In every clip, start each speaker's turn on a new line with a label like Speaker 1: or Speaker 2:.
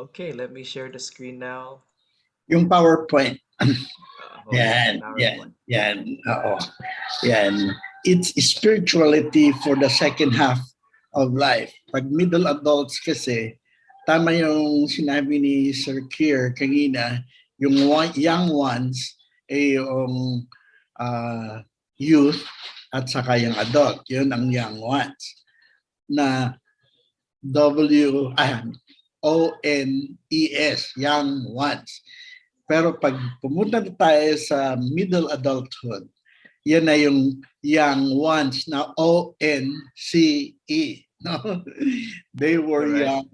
Speaker 1: Okay, let me share the screen now.
Speaker 2: Yung PowerPoint.
Speaker 1: Hold on,
Speaker 2: Yan, yan,
Speaker 1: PowerPoint.
Speaker 2: yan. Oo. Yan. It's spirituality for the second half of life. Pag middle adults kasi, tama yung sinabi ni Sir Kier kanina, yung young ones, yung youth at saka yung adult. Yun ang young ones. Na ONES, young ones. Pero pag pumunta na tayo sa middle adulthood, yan na yung young ones na ONCE. No? They were
Speaker 1: Correct.
Speaker 2: young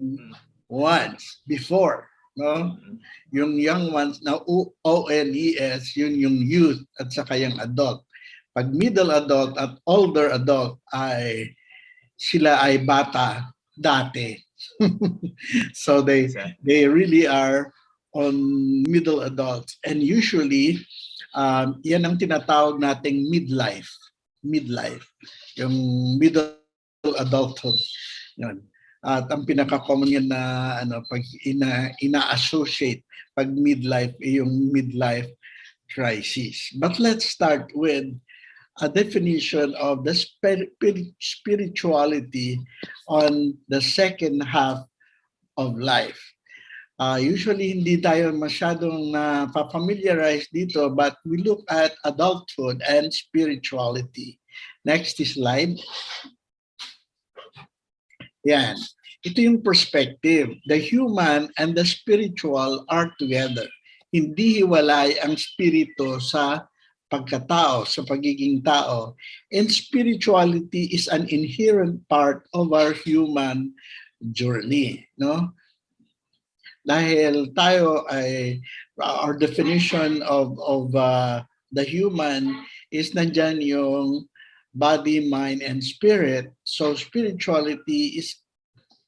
Speaker 2: ones before. No? Yung young ones na ONES, yun yung youth at saka yung adult. Pag middle adult at older adult ay sila ay bata dati. So they really are on middle adults, and usually yan ang tinatawag nating midlife yung middle adulthood yan. At ang pinaka-common yan na pag ina-associate pag midlife yung midlife crisis. But let's start with a definition of the spirituality on the second half of life. Usually, hindi tayo masyadong na-familiarize dito, but we look at adulthood and spirituality. Next slide. Yan. Ito yung perspective. The human and the spiritual are together. Hindi hiwalay ang spirito sa pagkatao, sa pagiging tao. And spirituality is an inherent part of our human journey. No? Dahil tayo ay, our definition of the human is nandyan yung body, mind, and spirit. So spirituality is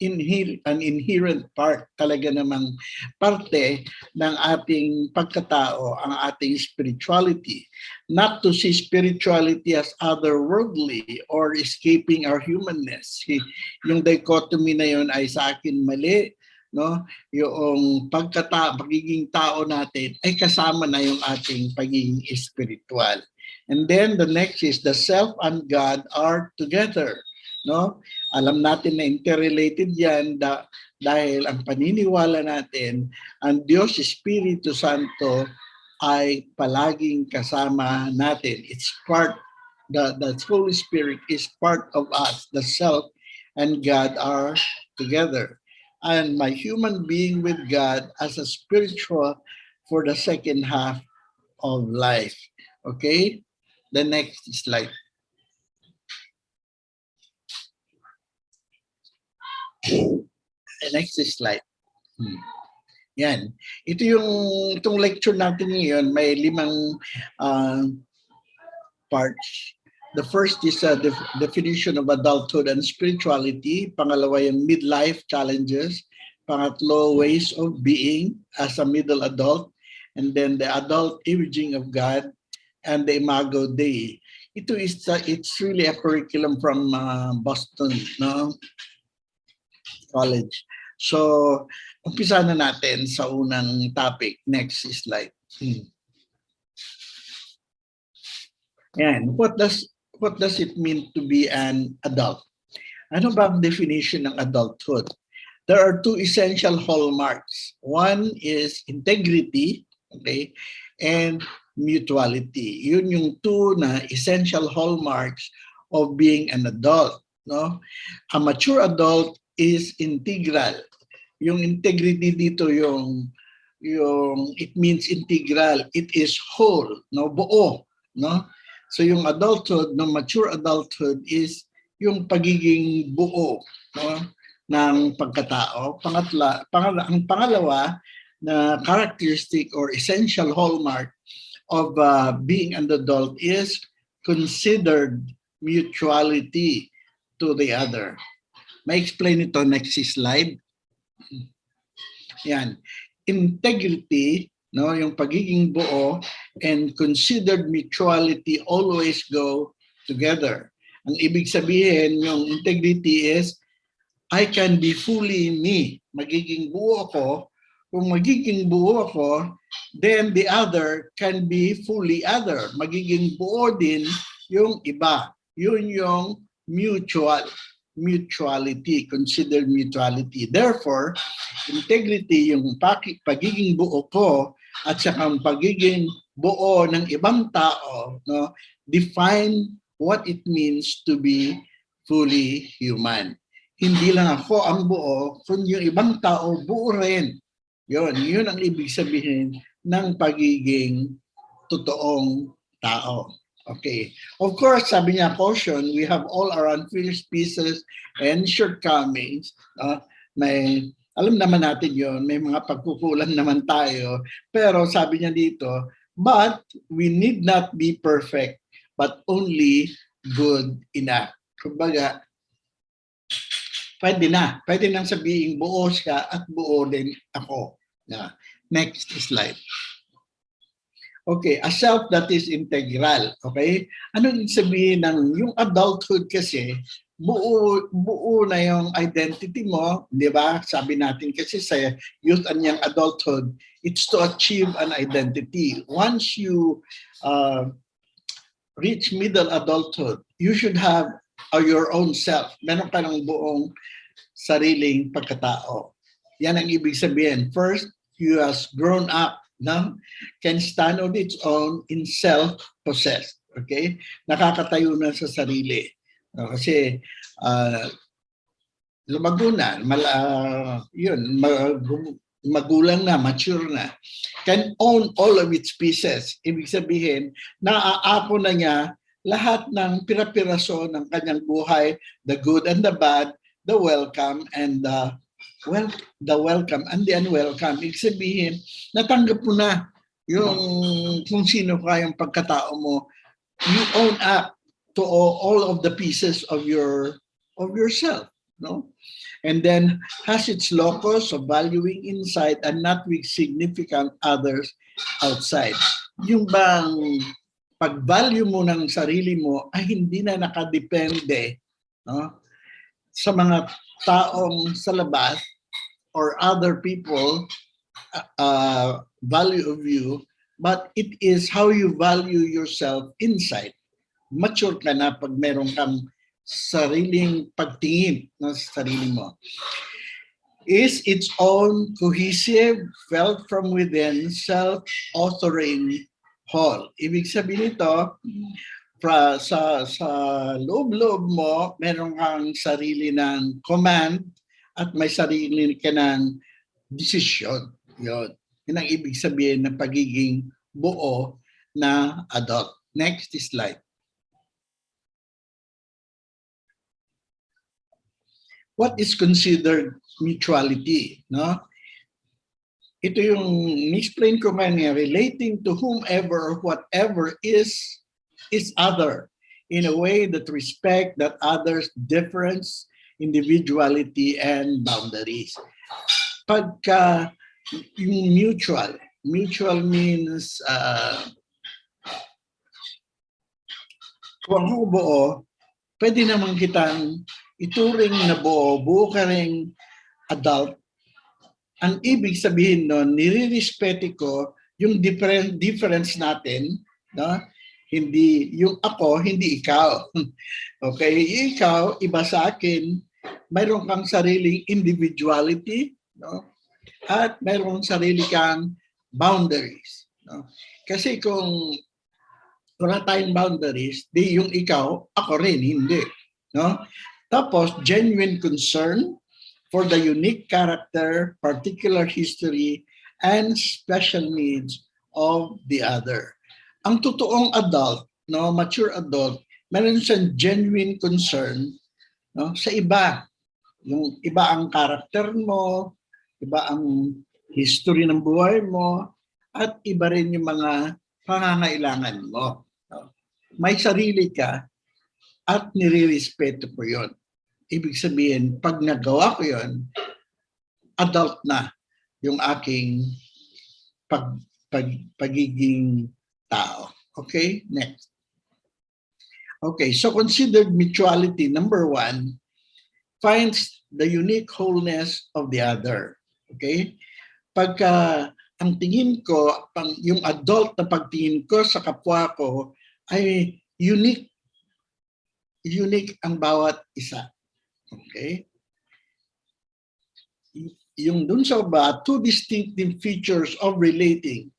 Speaker 2: an inherent part, talaga namang parte ng ating pagkatao, ang ating spirituality. Not to see spirituality as otherworldly or escaping our humanness. Yung dichotomy na yun ay sa akin mali. No, yung pagiging tao natin ay kasama na yung ating pagiging spiritual. And then the next is the self and God are together. No, alam natin na interrelated yan dahil ang paniniwala natin ang Diyos Espiritu Santo ay palaging kasama natin. It's part, the Holy Spirit is part of us. The self and God are together. And my human being with God as a spiritual for the second half of life. Okay? The next slide. The next slide. Yan. Itong lecture natin ngayon, may 5 parts. The first is a definition of adulthood and spirituality. Pangalawa yung midlife challenges. Pangatlo, ways of being as a middle adult. And then the adult imaging of God and the Imago Dei. It's really a curriculum from Boston, no? College. So, umpisa na natin sa unang topic. Next slide. And what does it mean to be an adult? Ano ba ang definition ng adulthood? There are 2 essential hallmarks. One is integrity, okay, and mutuality. Yun yung 2 na essential hallmarks of being an adult, no? A mature adult is integral. Yung integrity dito yung it means integral. It is whole, no? Buo, no? So yung adulthood, no, mature adulthood is yung pagiging buo, no, ng pagkatao. Ang pangalawa na characteristic or essential hallmark of being an adult is considered mutuality to the other. May explain ito next slide. Yan. Integrity, no, yung pagiging buo, and considered mutuality always go together. Ang ibig sabihin, yung integrity is I can be fully me. Magiging buo ako Kung magiging buo ako, then the other can be fully other. Magiging buo din yung iba. Yun yung mutuality, consider mutuality. Therefore, integrity, yung pagiging buo ko at saka ang pagiging buo ng ibang tao, no, define what it means to be fully human. Hindi lang ako ang buo, kundi yung ibang tao buo rin. Yun ang ibig sabihin ng pagiging totoong tao. Okay. Of course, sabi niya, caution, we have all our unfinished pieces and shortcomings. Alam naman natin yon, may mga pagkukulang naman tayo. Pero sabi niya dito, but we need not be perfect, but only good enough. Kumbaga, pwede nang sabihin buo siya at buo din ako. Next slide. Okay, a self that is integral. Okay? Ano yung sabihin ng yung adulthood kasi, buo na yung identity mo, di ba? Sabi natin kasi sa youth and young adulthood, it's to achieve an identity. Once you reach middle adulthood, you should have your own self. Meron ka ng buong sariling pagkatao. Yan ang ibig sabihin. First, you has grown up, no? Can stand on its own in self-possessed. Okay? Nakakatayo na sa sarili. Kasi lumago na, magulang na, mature na. Can own all of its pieces. Ibig sabihin, naaapo na niya lahat ng pira-piraso ng kanyang buhay, the good and the bad, the welcome and the welcome and the unwelcome. Ibig sabihin, natanggap mo na yung kung sino ka, yung pagkatao mo. You own up to all of the pieces of yourself, no? And then has its locus of valuing inside and not with significant others outside. Yung bang pag-value mo ng sarili mo ay hindi na nakadepende, no, sa mga taong sa labas or other people value of you, but it is how you value yourself inside. Mature ka na pag meron kang sariling pagtingin ng sarili mo. Is its own cohesive, felt from within, self-authoring whole. Ibig sabihin nito, sa loob-loob mo, meron kang sarili ng command at may sarili ka ng desisyon. Yun ang ibig sabihin ng pagiging buo na adult. Next slide. What is considered mutuality? No? Ito yung explain ko nga, relating to whomever or whatever is other in a way that respect that others' difference, individuality, and boundaries. Pagka yung mutual means kung ako buo, pwede naman kitang ituring na buo ka ring adult. Ang ibig sabihin nun, nire-respeto ko yung difference natin, no? Hindi yung ako, hindi ikaw. Okay, ikaw iba sa akin, mayroon kang sariling individuality, no? At mayroon sarili kang boundaries, no? Kasi kung wala tayong boundaries, di yung ikaw, ako rin, hindi, no? Tapos, genuine concern for the unique character, particular history, and special needs of the other. Ang totoong adult, no, mature adult, meron siyang genuine concern, no, sa iba. Yung iba ang character mo, iba ang history ng buhay mo, at iba rin yung mga pangangailangan mo. No? May sarili ka at nire-respeto ko yun. Ibig sabihin, pag nagawa ko yun, adult na yung aking pagiging tao. Okay, next. Okay, so considered mutuality, number one, finds the unique wholeness of the other. Okay? pagka ang tingin ko, yung adult na pagtingin ko sa kapwa ko ay unique ang bawat isa. Okay? Yung dun sa two distinctive features of relating.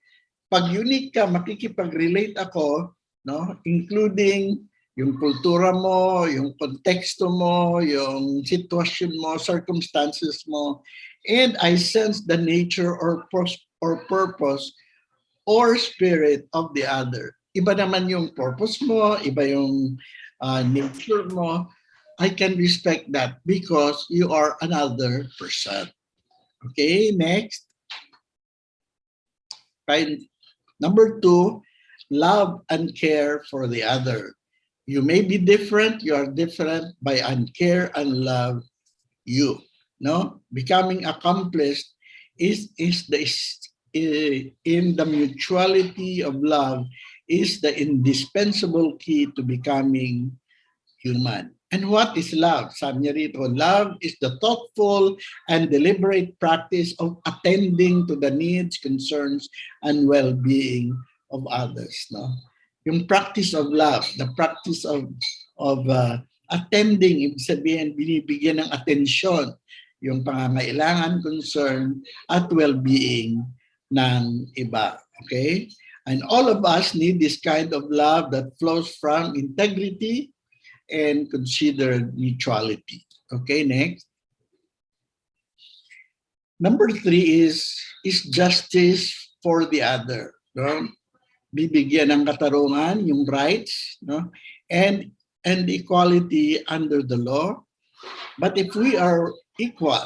Speaker 2: Pag unique ka, makikipag-relate ako, no? Including yung kultura mo, yung konteksto mo, yung sitwasyon mo, circumstances mo, and I sense the nature or purpose or spirit of the other. Iba naman yung purpose mo, iba yung nature mo. I can respect that because you are another person. Okay, next. Find number 2, love and care for the other. You may be different, you are different, by and care and love you. No, becoming accomplished is in the mutuality of love is the indispensable key to becoming human. And what is love? Sabi niya rito, love is the thoughtful and deliberate practice of attending to the needs, concerns, and well-being of others. No? Yung practice of love, the practice of attending, ibig sabihin, binibigyan ng atensyon yung pangangailangan, concern, at well-being ng iba. Okay? And all of us need this kind of love that flows from integrity and considered mutuality. Okay, next. Number 3 is justice for the other. No? Bibigyan ng katarungan yung rights, no? and equality under the law. But if we are equal,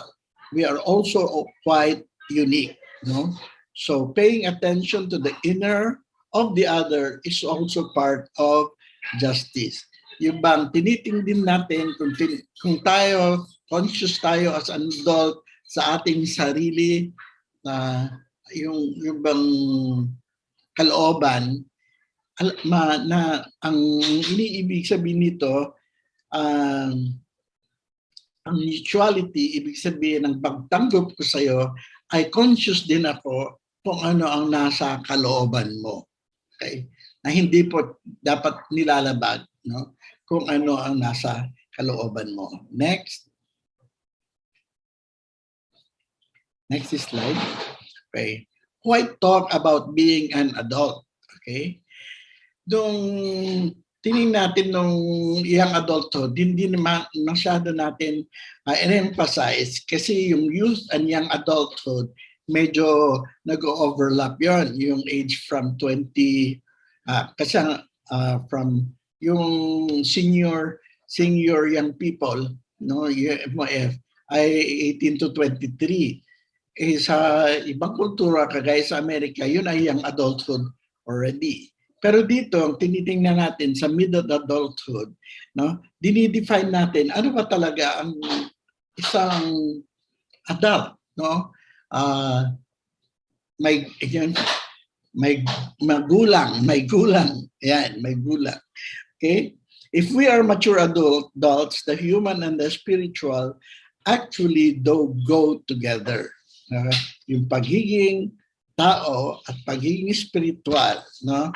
Speaker 2: we are also quite unique. No? So paying attention to the inner of the other is also part of justice. Yung bang tinitingnan natin kung tayo, conscious tayo as an adult sa ating sarili, yung bang kalooban, na ang iniibig sabihin nito, ang mutuality, ibig sabihin ng pagtanggap ko sa iyo ay conscious din ako kung ano ang nasa kalooban mo. Okay? Na hindi po dapat nilalabag, no? Kung ano ang nasa kalooban mo. Next. Next slide. Okay. Why talk about being an adult? Okay. Nung tingin natin nung young adulthood, hindi naman masyado natin in-emphasize kasi yung youth and young adulthood medyo nag-overlap yon, yung age from 20 kasi from yung senior young people, no, UMOF ay 18 to 23. Sa ibang kultura kagaya sa Amerika, yun ay young adulthood already. Pero dito, ang tinitingnan natin sa middle adulthood, no, dinidefine natin ano ba talaga ang isang adult, no? May magulang, yan, may gulang. Okay? If we are mature adults, the human and the spiritual actually do go together. Yung pagiging tao at pagiging spiritual, no,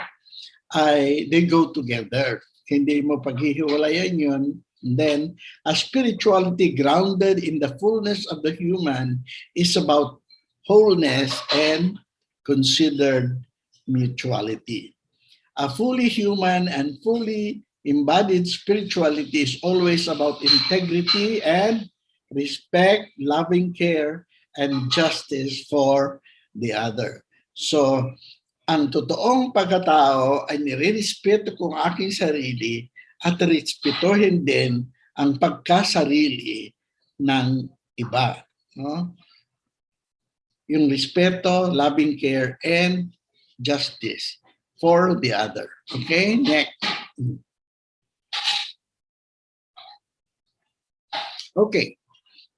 Speaker 2: ay they go together. Hindi mo paghihiwalayan yun. And then, a spirituality grounded in the fullness of the human is about wholeness and considered mutuality. A fully human and fully embodied spirituality is always about integrity and respect, loving care, and justice for the other. So, ang totoong pagkatao ay nire-respeto ko ang aking sarili at respetuhin din ang pagkasarili ng iba. No? Yung respeto, loving care, and justice for the other. Okay, next. Okay,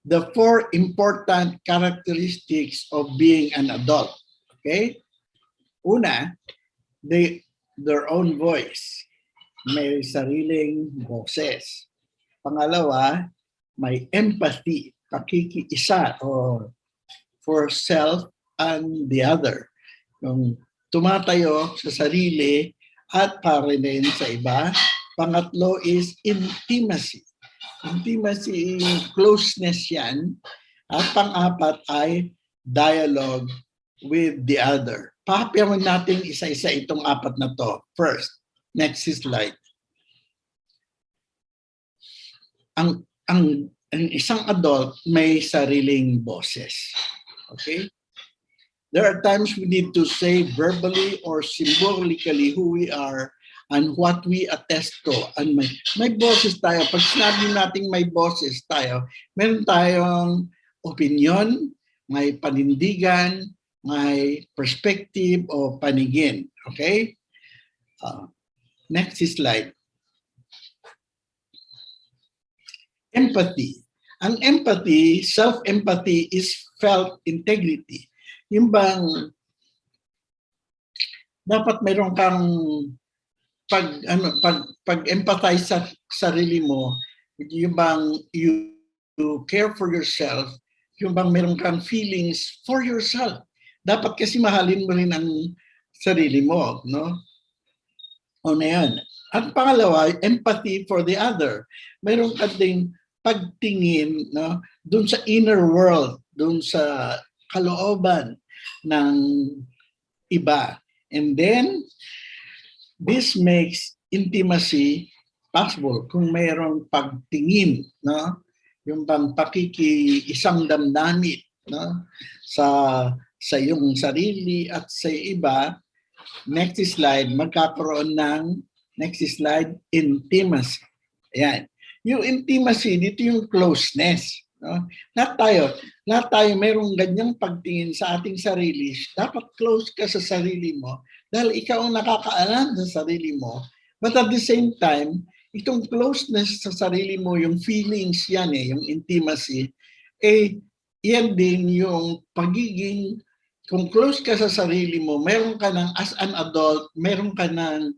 Speaker 2: the 4 important characteristics of being an adult. Okay, una, their own voice. May sariling boses. Pangalawa, may empathy, pakikiisa o for self and the other. Yung tumatayo sa sarili at para rin sa iba. Pangatlo is intimacy. Intimacy, closeness yan. At pang-apat ay dialogue with the other. Pahapiyawan natin isa-isa itong apat na to. First, next slide. Ang isang adult may sariling boses. Okay? There are times we need to say verbally or symbolically who we are and what we attest to. And may boses tayo. Pag sinabi natin may boses tayo, meron tayong opinion, may panindigan, may perspective o paningin. Okay? Next slide. Empathy. Ang empathy, self-empathy is felt integrity. Yung bang dapat mayroon kang pag-empathize sa sarili mo, yung bang you care for yourself, yung bang mayroon kang feelings for yourself. Dapat kasi mahalin mo rin ang sarili mo, no? O na yan. At pangalawa, empathy for the other. Mayroon ka ding pagtingin, no, doon sa inner world, doon sa kalooban ng iba. And then, this makes intimacy possible kung mayroong pagtingin, no? Yung bang pakikiisang damdamin, no? Sa iyong sarili at sa iba. Next slide, magkakaroon ng next slide, intimacy. Ayan. Yung intimacy, dito yung closeness. No? Lahat tayo mayroong ganyang pagtingin sa ating sarili. Dapat close ka sa sarili mo dahil ikaw ang nakakaalam sa sarili mo. But at the same time, itong closeness sa sarili mo, yung feelings yan yung intimacy, yan din yung pagiging, kung close ka sa sarili mo, meron ka ng, as an adult, meron ka ng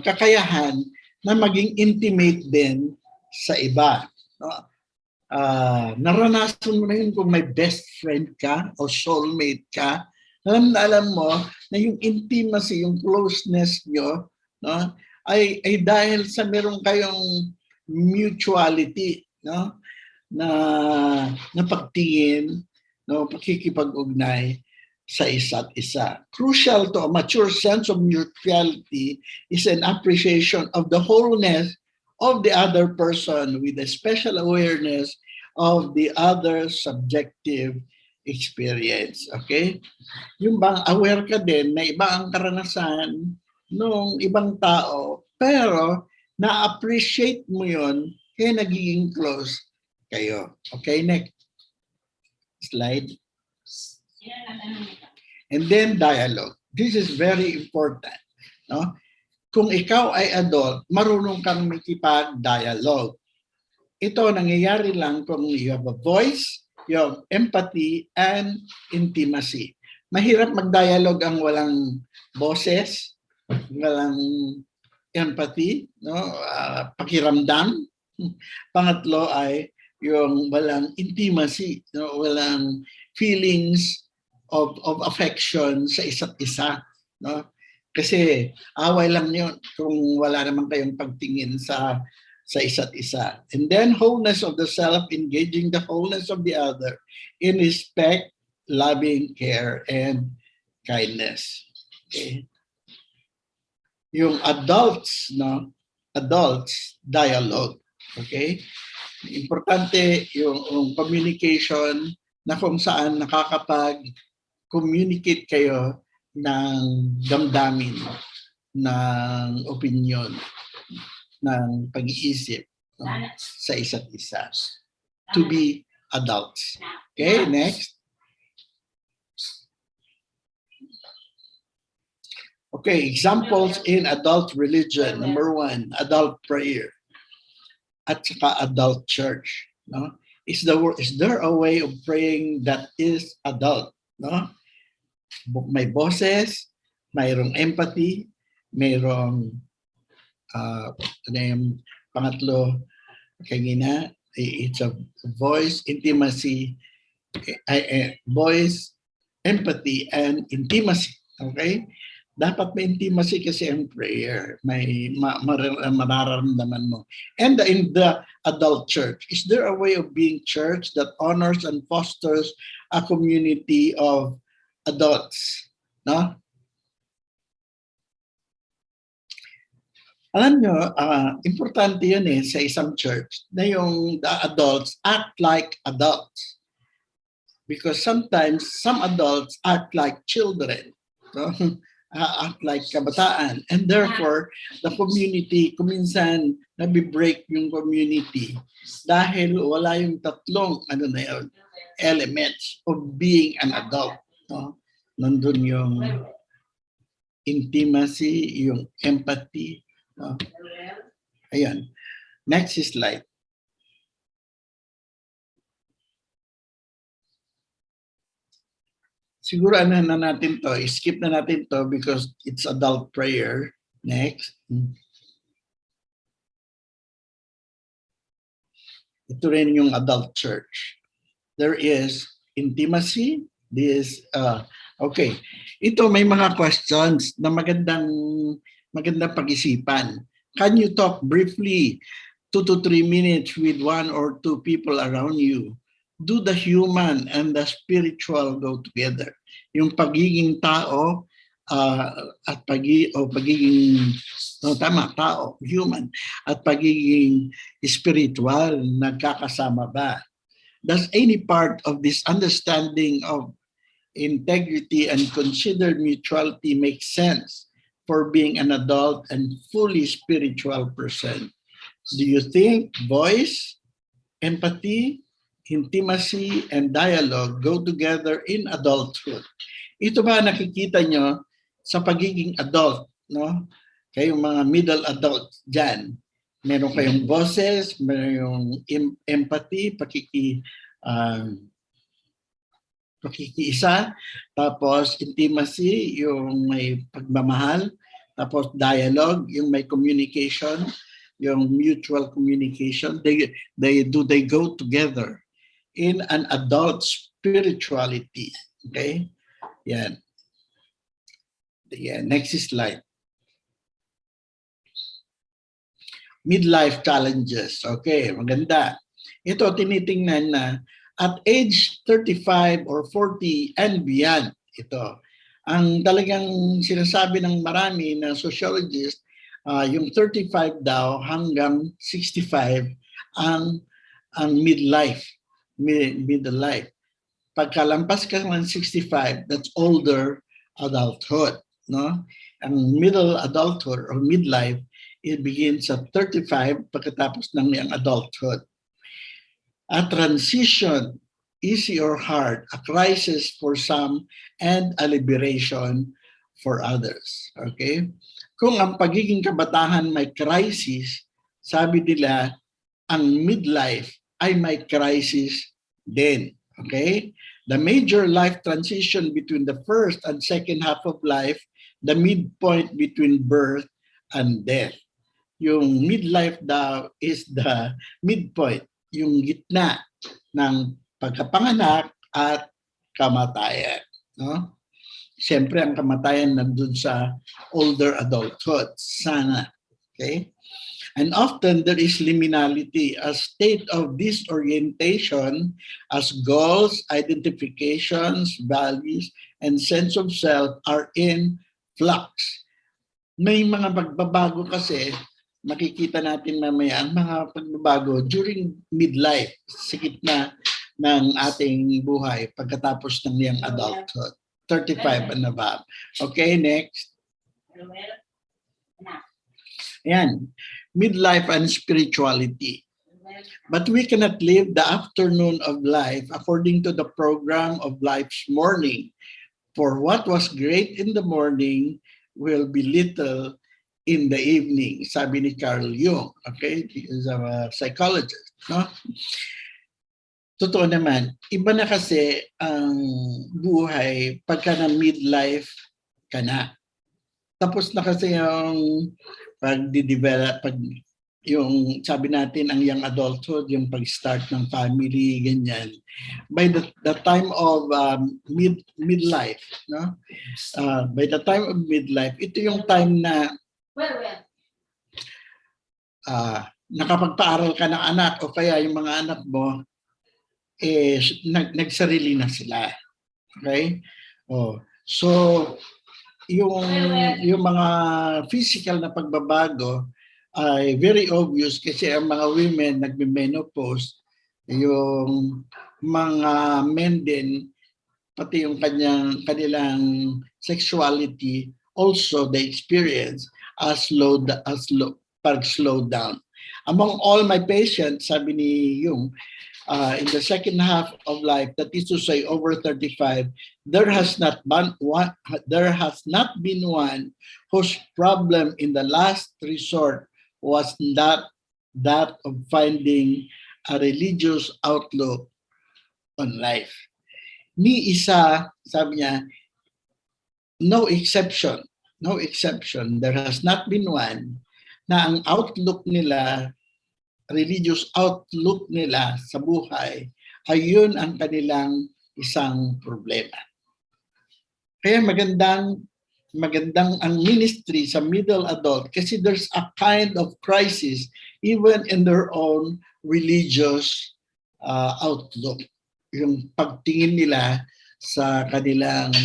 Speaker 2: kakayahan na maging intimate din sa iba. Naranasan mo na yun kung may best friend ka o soulmate ka. Alam mo na yung intimacy, yung closeness nyo, no, ay dahil sa meron kayong mutuality, no, na pagtingin, no, pakikipag-ugnay sa isa't isa. Crucial to a mature sense of mutuality is an appreciation of the wholeness of the other person with a special awareness of the other subjective experience. Okay? Yung bang aware ka din na iba ang karanasan ng ibang tao, pero na-appreciate mo yun, kaya nagiging close kayo. Okay, next slide. And then dialogue. This is very important. No? Kung ikaw ay adult, marunong kang makipag-dialogue. Ito nangyayari lang kung you have a voice, you have empathy, and intimacy. Mahirap mag-dialogue ang walang boses, walang empathy, no? Pakiramdam. Pangatlo ay yung walang intimacy, no? Walang feelings of affection sa isa't isa, no? Kasi away lang yun kung wala naman kayong pagtingin sa isa't isa. And then wholeness of the self, engaging the wholeness of the other in respect, loving, care, and kindness. Okay? Yung adults, no? Adults dialogue. Okay? Importante yung communication na kung saan nakakapag-communicate kayo ng damdamin, ng opinion, ng pag-iisip sa isa't isa. To be adults. Okay, next. Okay, examples in adult religion. Number 1, adult prayer. At saka adult church. No? Is there a way of praying that is adult? No? May boses, mayroong empathy, mayroong pangatlo, kanina, it's a voice, intimacy, voice, empathy, and intimacy. Okay? Dapat may intimacy kasi ang prayer. May mararamdaman mo. And in the adult church, is there a way of being church that honors and fosters a community of adults? No? Alam nyo, importante yun sa isang church na yung the adults act like adults. Because sometimes some adults act like children, no? Act like kabataan. And therefore, the community, kuminsan nabi-break yung community dahil wala yung tatlong elements of being an adult. No? Nandun yung intimacy, yung empathy. No? Ayan. Next slide. Siguro na natin to. Skip na natin to because it's adult prayer. Next. Ito rin yung adult church. There is intimacy. Okay. Ito may mga questions na magandang pag-isipan. Can you talk briefly 2 to 3 minutes with 1 or 2 people around you? Do the human and the spiritual go together? Yung pagiging tao at pagiging tao, human, at pagiging spiritual, nagkakasama ba? Does any part of this understanding of integrity and considered mutuality make sense for being an adult and fully spiritual person? Do you think voice, empathy, intimacy, and dialogue go together in adulthood? Ito ba nakikita nyo sa pagiging adult, no? Kayong mga middle adult dyan. Meron kayong boses, meron yung empathy, pakikiisa, tapos intimacy, yung may pagmamahal, tapos dialogue, yung may communication, yung mutual communication. They go together in an adult spirituality. Okay? Yan. Next slide. Midlife challenges. Okay, maganda. Ito tinitingnan na at age 35 or 40 and beyond. Ito. Ang talagang sinasabi ng marami na sociologist, yung 35 daw hanggang 65 ang midlife. Middle life. Pagkalampas ka ng 65, that's older adulthood. No? Ang middle adulthood or midlife, it begins at 35 pagkatapos ng iyang adulthood. A transition, easy or hard, a crisis for some and a liberation for others. Okay? Kung ang pagiging kabatahan may crisis, sabi nila, ang midlife ay may crisis din. Okay? The major life transition between the first and second half of life, the midpoint between birth and death. Yung midlife daw is the midpoint, yung gitna ng pagkapanganak at kamatayan. No? Siyempre, ang kamatayan nandun sa older adulthood. Sana. Okay? And often there is liminality, a state of disorientation as goals, identifications, values, and sense of self are in flux. May mga pagbabago kasi, makikita natin mamaya ang mga pagbabago during midlife, sa gitna ng ating buhay pagkatapos ng young adulthood, 35 and above. Okay, next. Ayan, midlife and spirituality. But we cannot live the afternoon of life according to the program of life's morning. For what was great in the morning will be little in the evening, sabi ni Carl Jung. Okay, he is a psychologist. No? Totoo naman, iba na kasi ang buhay pagka na midlife ka na. Tapos na kasi yung pag-develop, yung sabi natin ang young adulthood, yung pag-start ng family, ganyan. By the time of midlife, no? By the time of midlife, ito yung time na nakapagpaaral ka ng anak o kaya yung mga anak mo nagsarili na sila. Okay? So yung mga physical na pagbabago ay very obvious kasi ang mga women nagme-menopause, yung mga men din pati yung kanilang sexuality also they experience slow down. Among all my patients, sabi ni Jung, in the second half of life, that is to say over 35, there has not been one whose problem in the last resort was not that of finding a religious outlook on life. Ni isa, sabi niya, no exception. There has not been one na ang outlook nila, religious outlook nila sa buhay, ay yun ang kanilang isang problema. Kaya magandang ang ministry sa middle adult kasi there's a kind of crisis even in their own religious outlook. Yung pagtingin nila sa kanilang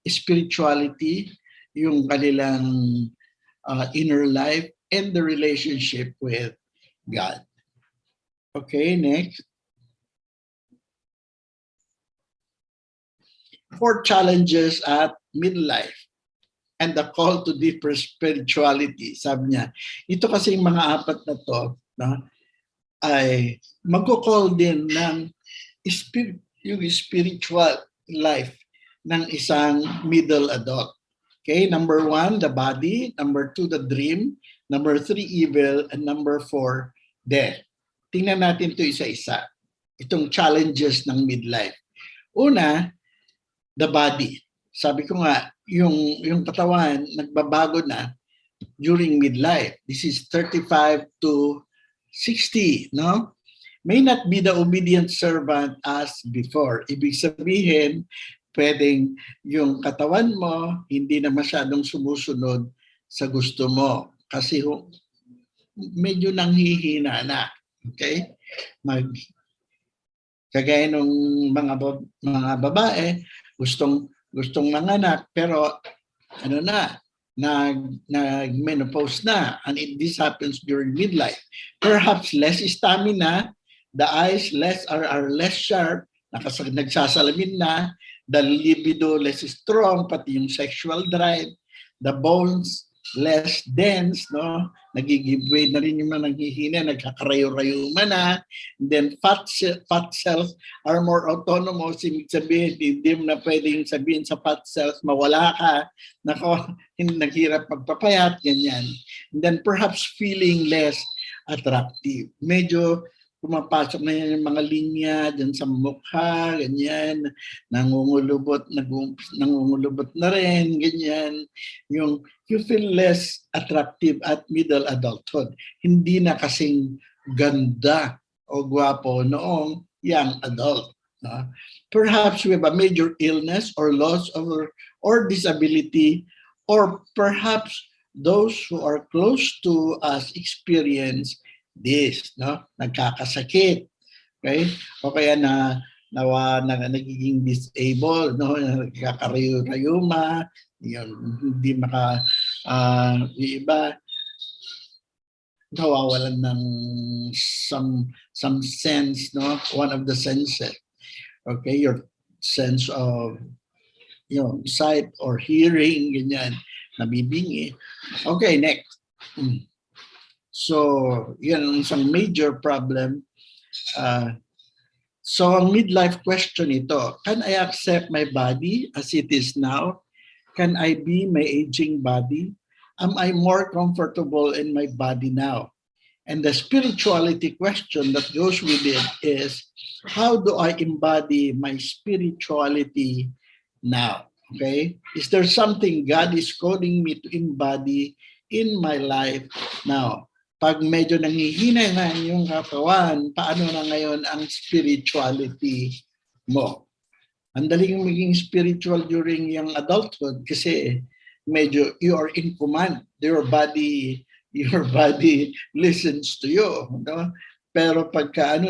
Speaker 2: spirituality, yung kanilang inner life, and the relationship with God. Okay, next. 4 challenges at midlife and the call to deeper spirituality. Sabi niya, ito kasi yung mga 4 na to, ay magko-call din ng yung spiritual life ng isang middle adult. Okay, number 1, the body. Number 2, the dream. Number 3, evil. And number 4, death. Tingnan natin ito isa-isa. Itong challenges ng midlife. Una, the body. Sabi ko nga, yung katawan nagbabago na during midlife. This is 35 to 60, no? May not be the obedient servant as before. Ibig sabihin, pwedeng yung katawan mo hindi na masyadong sumusunod sa gusto mo kasi medyo nanghihina na. Okay? Kagaya nung mga babae, gustong manganak pero nag-menopause na, and this happens during midlife. Perhaps less stamina, the eyes are less sharp, nagsasalamin na, the libido less strong, pati yung sexual drive, the bones less dense, no? Nagigib way na rin yung mga nanghihina, nagkakarayo-rayuma na, and then fat cells are more autonomous. Ibig sabihin, hindi mo na pwedeng sabihin sa fat cells, mawala ka, naghirap magpapayat, ganyan. And then perhaps feeling less attractive. Medyo pumapasok na yan yung mga linya dyan sa mukha, ganyan, nangungulubot na rin, ganyan. You feel less attractive at middle adulthood. Hindi na kasing ganda o gwapo noong young adult. No? Perhaps we have a major illness or loss or disability, or perhaps those who are close to us experience this, no? Nagkakasakit, okay? O kaya nagiging disabled, no? Nagkakarayo-rayuma, hindi yung iba nawawalan ng some sense, no? One of the senses, okay? Your sense of sight or hearing, ganyan, nabibingi. Okay, next. So, yan ang isang major problem. So, ang midlife question ito, can I accept my body as it is now? Can I be my aging body? Am I more comfortable in my body now? And the spirituality question that goes with it is, how do I embody my spirituality now? Okay? Is there something God is calling me to embody in my life now? Pag medyo nanghihina na yung katawan, paano na ngayon ang spirituality mo? Ang daling maging spiritual during young adulthood kasi medyo you are in command. Your body listens to you. No? Pero pagka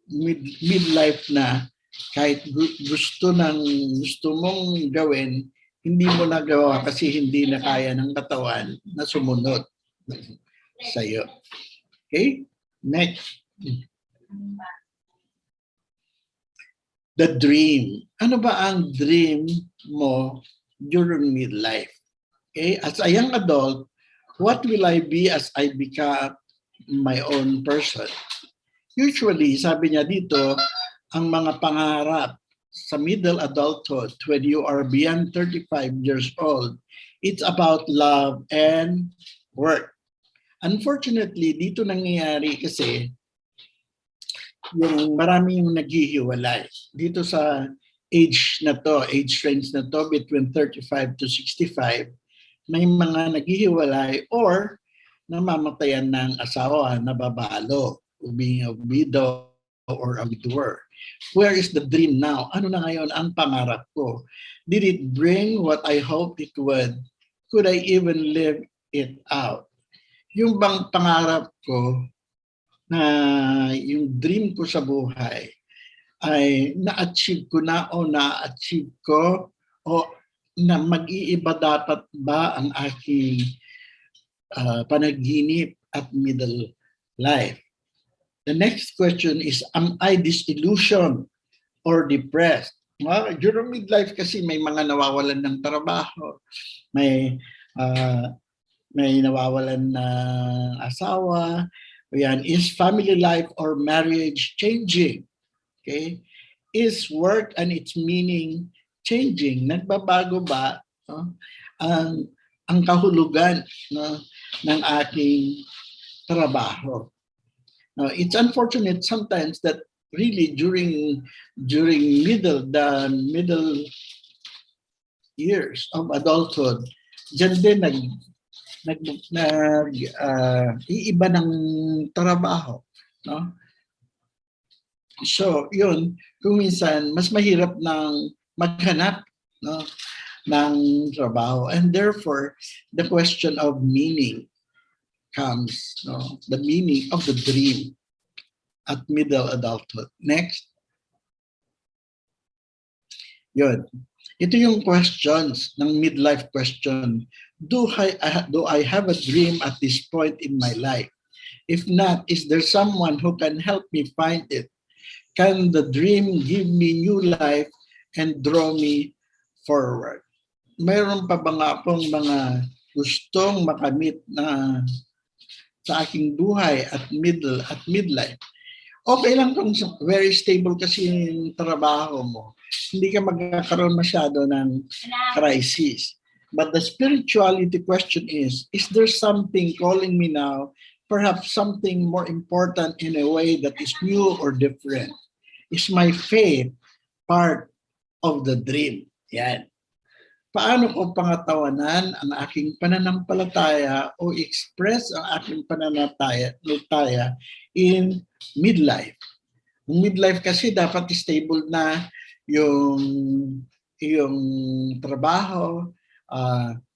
Speaker 2: midlife na, kahit gusto mong gawin, hindi mo nagawa kasi hindi na kaya ng katawan na sumunod sa iyo. Okay? Next. The dream. Ano ba ang dream mo during midlife? Okay? As a young adult, what will I be as I become my own person? Usually, sabi niya dito, ang mga pangarap sa middle adulthood, when you are beyond 35 years old, it's about love and work. Unfortunately, dito nangyayari kasi yung maraming naghihiwalay. Dito sa age range na to, between 35 to 65, may mga naghihiwalay or namamatayan ng asawa, nababalo, being a widow or a widower. Where is the dream now? Ano na ngayon ang pangarap ko? Did it bring what I hoped it would? Could I even live it out? Yung bang pangarap ko na yung dream ko sa buhay ay na-achieve ko na o na-achieve ko o na mag-iiba dapat ba ang aking panaginip at middle life? The next question is, am I disillusioned or depressed? During midlife kasi may mga nawawalan ng trabaho, may nawawalan ng asawa. Yan, is family life or marriage changing? Okay? Is work and its meaning changing? Nagbabago ba ang kahulugan ng aking trabaho? It's unfortunate sometimes that really during the middle years of adulthood, dyan din iiba ng trabaho, no? So, yun, kung minsan mas mahirap ng maghanap, no, ng trabaho, and therefore the question of meaning comes, no, the meaning of the dream at middle adulthood. Next. Yun. Ito yung questions ng midlife question. Do I have a dream at this point in my life? If not, is there someone who can help me find it? Can the dream give me new life and draw me forward? Mayroon pa ba nga pong mga gustong makamit na sa aking buhay at midlife? Okay lang kung very stable kasi yung trabaho mo. Hindi ka magkakaroon masyado ng crisis. But the spirituality question is there something calling me now? Perhaps something more important in a way that is new or different? Is my faith part of the dream? Yan. Paano ko pangatawanan ang aking pananampalataya o express ang aking pananampalataya in midlife? Yung midlife kasi dapat stable na yung trabaho,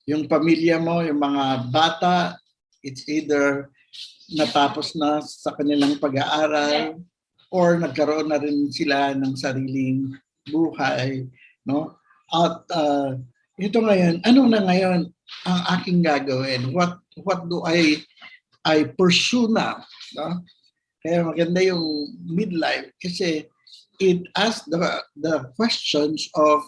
Speaker 2: yung pamilya mo, yung mga bata, it's either natapos na sa kanilang pag-aaral or nagkaroon na rin sila ng sariling buhay, no? At ito ngayon, ano na ngayon ang aking gagawin? What do I pursue now? No? Kaya maganda yung midlife kasi it asks the questions of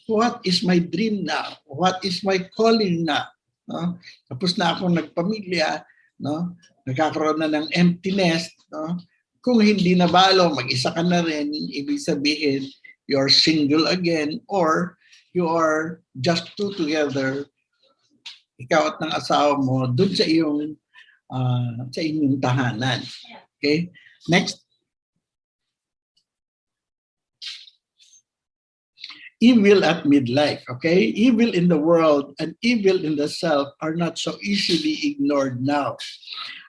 Speaker 2: what is my dream now? What is my calling now? No? Tapos na ako nagpamilya, no? Nagkakaroon na ng emptiness, no? Kung hindi nabalo, mag-isa ka na rin, ibig sabihin, you're single again or you are just two together, ikaw at ng asawa mo, dun sa inyong tahanan. Okay? Next. evil at midlife, okay? Evil in the world and evil in the self are not so easily ignored now.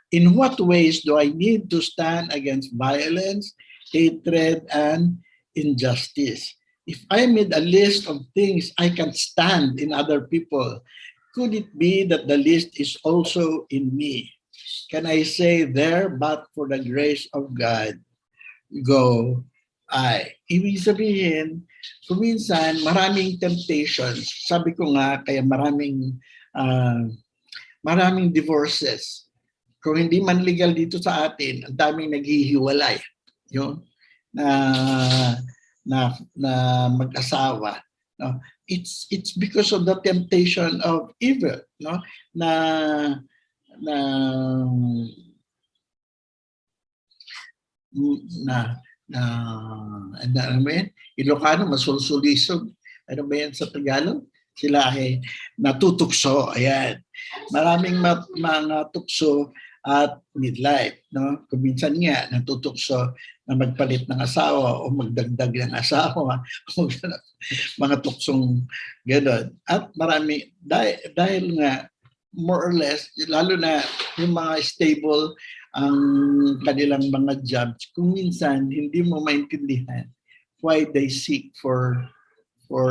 Speaker 2: In what ways do I need to stand against violence, hatred, and injustice? If I made a list of things I can stand in other people, could it be that the list is also in me? Can I say there, but for the grace of God, go I? Ibig sabihin, kuminsan maraming temptations. Sabi ko nga, kaya ah, maraming divorces. Kung hindi man legal dito sa atin, ang daming naghihiwalay. Yun, na, na mag-asawa. No? It's because of the temptation of evil. No? Na, na, na, na, ano ba yan? Ilocano, masulsulisog. Ano ba yan sa Tagalog? Sila ay natutukso. Ayan. Maraming mga tukso at midlife. No? Kung minsan nga, natutukso na magpalit ng asawa o magdagdag ng asawa. Mga tuksong gano'n. At marami, dahil nga, more or less, lalo na yung mga stable ang kanilang mga jobs, kung minsan hindi mo maintindihan why they seek for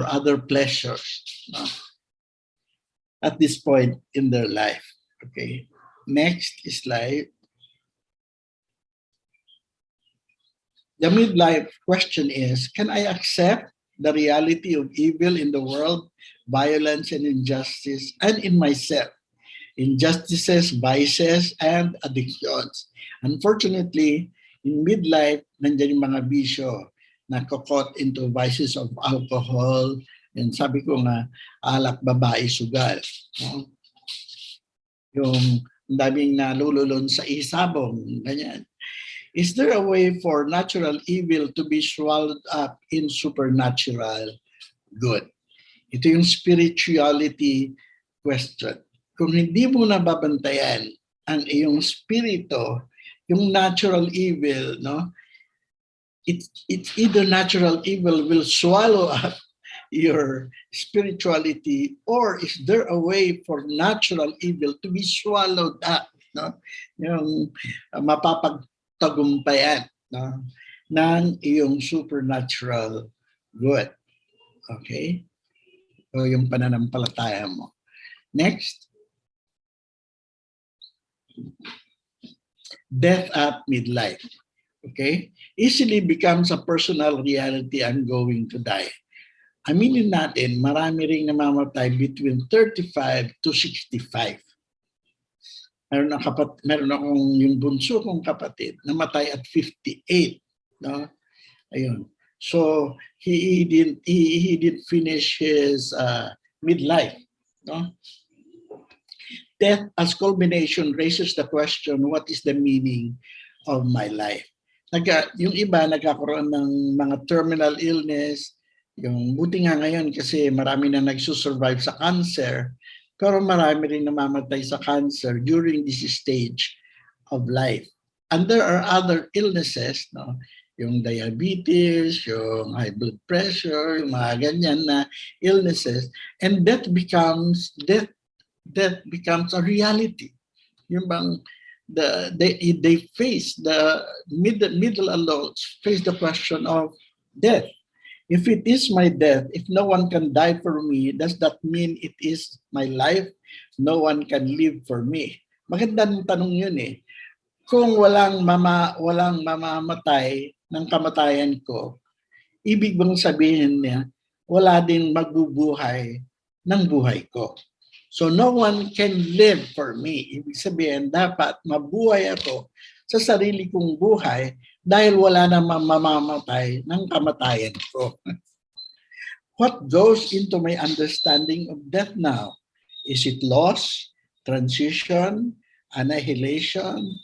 Speaker 2: other pleasures, no? At this point in their life. Okay. Next slide. The midlife question is, can I accept the reality of evil in the world, violence and injustice, and in myself? Injustices, vices, and addictions. Unfortunately, in midlife, nandiyan yung mga bisyo na caught into vices of alcohol, and sabi ko nga, alak, babae, sugal. No? Yung daming nalululon sa isabong, ganyan. Is there a way for natural evil to be swallowed up in supernatural good? Ito yung spirituality question. Kung hindi mo nababantayan ang iyong spirito, yung natural evil, no? It's either natural evil will swallow up your spirituality, or is there a way for natural evil to be swallowed up, no? Yung mapapagtagumpayan, no? Ng iyong supernatural good. Okay? O yung pananampalataya mo. Next. Death at midlife. Okay? Easily becomes a personal reality, I'm going to die. Aminin natin, marami ring namamatay between 35 to 65. Meron akong yung bunso kong kapatid, namatay at 58. No? Ayun. So, he didn't finish his midlife. No? Death as culmination raises the question, what is the meaning of my life? Yung iba nagkakaroon ng mga terminal illness, yung buti nga ngayon kasi marami na nagsusurvive sa cancer, pero marami rin namamatay sa cancer during this stage of life. And there are other illnesses, no? Yung diabetes, yung high blood pressure, yung mga ganyan na illnesses, and that becomes a reality. Yung bang they face the middle adults face the question of death. If it is my death, if no one can die for me, does that mean it is my life? No one can live for me. Magandang tanong yun eh. Kung walang mamamatay ng kamatayan ko, ibig bang sabihin niya, wala din magbubuhay ng buhay ko. So no one can live for me. Ibig sabihin, dapat mabuhay ako sa sarili kong buhay dahil wala na mamamatay ng kamatayan ko. What goes into my understanding of death now? Is it loss, transition, annihilation,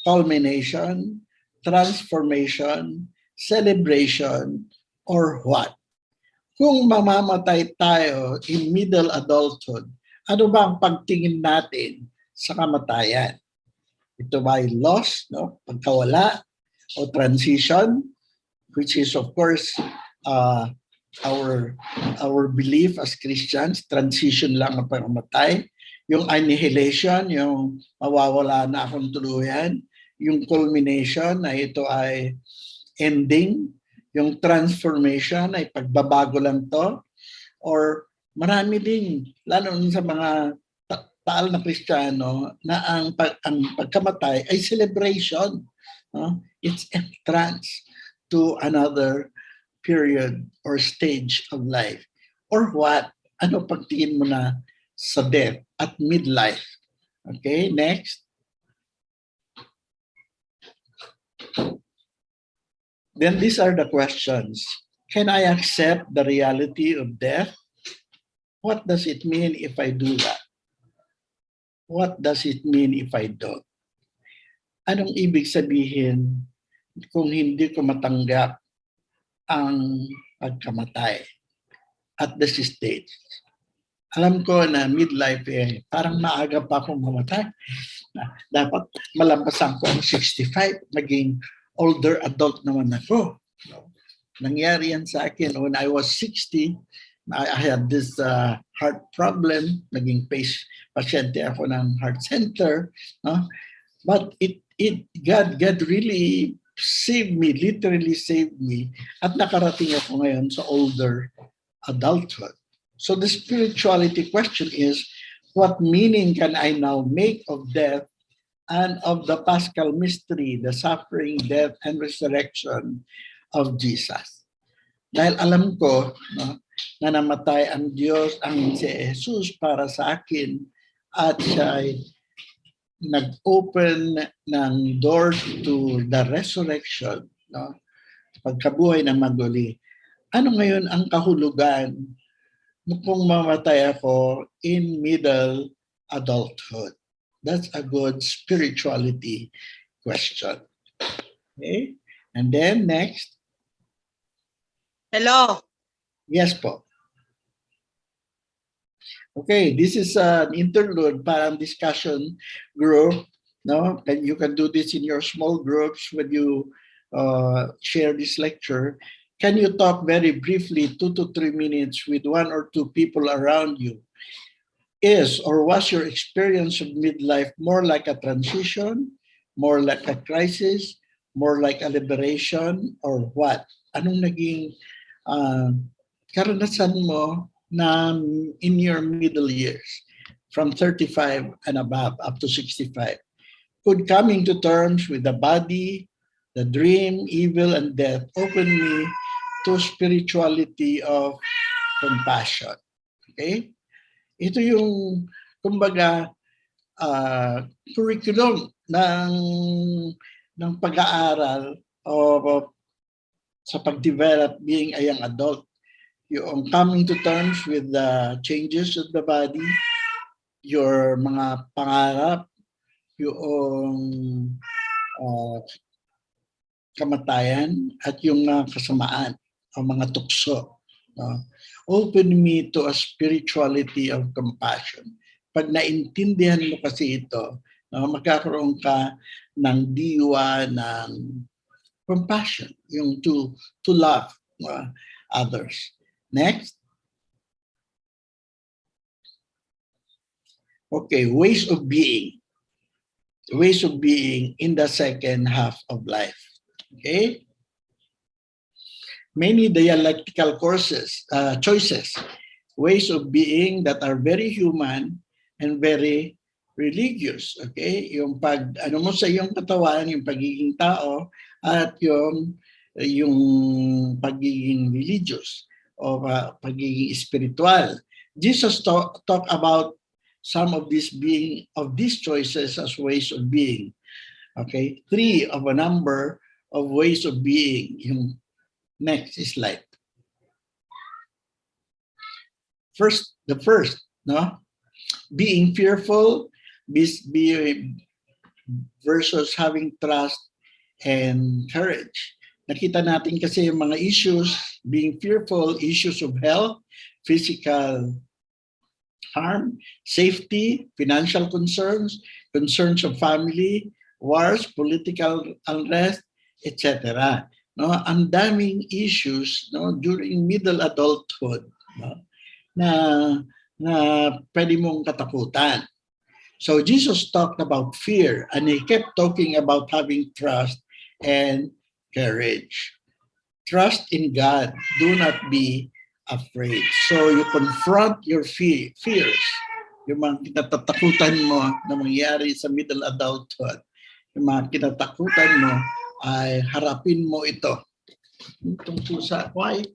Speaker 2: culmination, transformation, celebration, or what? Kung mamamatay tayo in middle adulthood, ano ba ang pagtingin natin sa kamatayan? Ito ba ay loss, no? Pagkawala, o transition, which is of course our belief as Christians, transition lang ang pagkamatay. Yung annihilation, yung mawawala na akong tuluyan. Yung culmination na ito ay ending. Yung transformation ay pagbabago lang to. Or marami din, lalo sa mga taal na Kristiyano, na ang pagkamatay ay celebration. It's entrance to another period or stage of life. Or what? Ano pagtingin mo na sa death at midlife? Okay, next. Then these are the questions. Can I accept the reality of death? What does it mean if I do that? What does it mean if I don't? Anong ibig sabihin kung hindi ko matanggap ang pagkamatay at this stage? Alam ko na midlife parang maaga pa akong mamatay. Dapat malampasan ko ang 65, maging older adult naman ako. Nangyari yan sa akin when I was 60. I had this heart problem. Naging pasyente ako ng heart center. But God really saved me, literally saved me. At nakarating ako ngayon sa older adulthood. So the spirituality question is, what meaning can I now make of death and of the Paschal mystery, the suffering, death, and resurrection of Jesus? Dahil alam ko na namatay ang Diyos, ang si Jesus para sa akin, at siya ay nag-open ng door to the resurrection, pagkabuhay na maguli. Ano ngayon ang kahulugan kung mamatay ako in middle adulthood? That's a good spirituality question. Okay? And then next.
Speaker 3: Hello.
Speaker 2: Yes po. Okay, this is an interlude, parang discussion group. No, and you can do this in your small groups when you share this lecture. Can you talk very briefly, 2 to 3 minutes, with 1 or 2 people around you? Is or was your experience of midlife more like a transition, more like a crisis, more like a liberation, or what? Anong naging karanasan mo na in your middle years, from 35 and above up to 65? Could coming to terms with the body, the dream, evil, and death open me to spirituality of compassion? Okay? Ito yung, kumbaga, curriculum ng pag-aaral o sa pag-develop being a young adult. Yung coming to terms with the changes of the body, your mga pangarap, yung kamatayan, at yung kasamaan o mga tukso. Open me to a spirituality of compassion. Pag naintindihan mo kasi ito, magkakaroon ka ng diwa ng compassion, yung to love others. Next. Okay, ways of being. Ways of being in the second half of life. Okay? Many dialectical choices, ways of being that are very human and very religious. Okay? Yung ano mo sa iyong katawan, yung pagiging tao, at yung pagiging religious o pagiging spiritual. Jesus talk about some of these choices as ways of being. Okay? 3 of a number of ways of being. Yung next slide. The first, being fearful versus having trust and courage. Nakita natin kasi yung mga issues, being fearful, issues of health, physical harm, safety, financial concerns, concerns of family, wars, political unrest, etc. no, ang daming issues, no, during middle adulthood, no, na na pwede mong katakutan. So Jesus talked about fear, and he kept talking about having trust and courage. Trust in God. Do not be afraid. So you confront your fears, yung mga kinatatakutan mo na mangyari sa middle adulthood. Yung mga kinatakutan mo ay harapin mo ito. Itong pusa, why?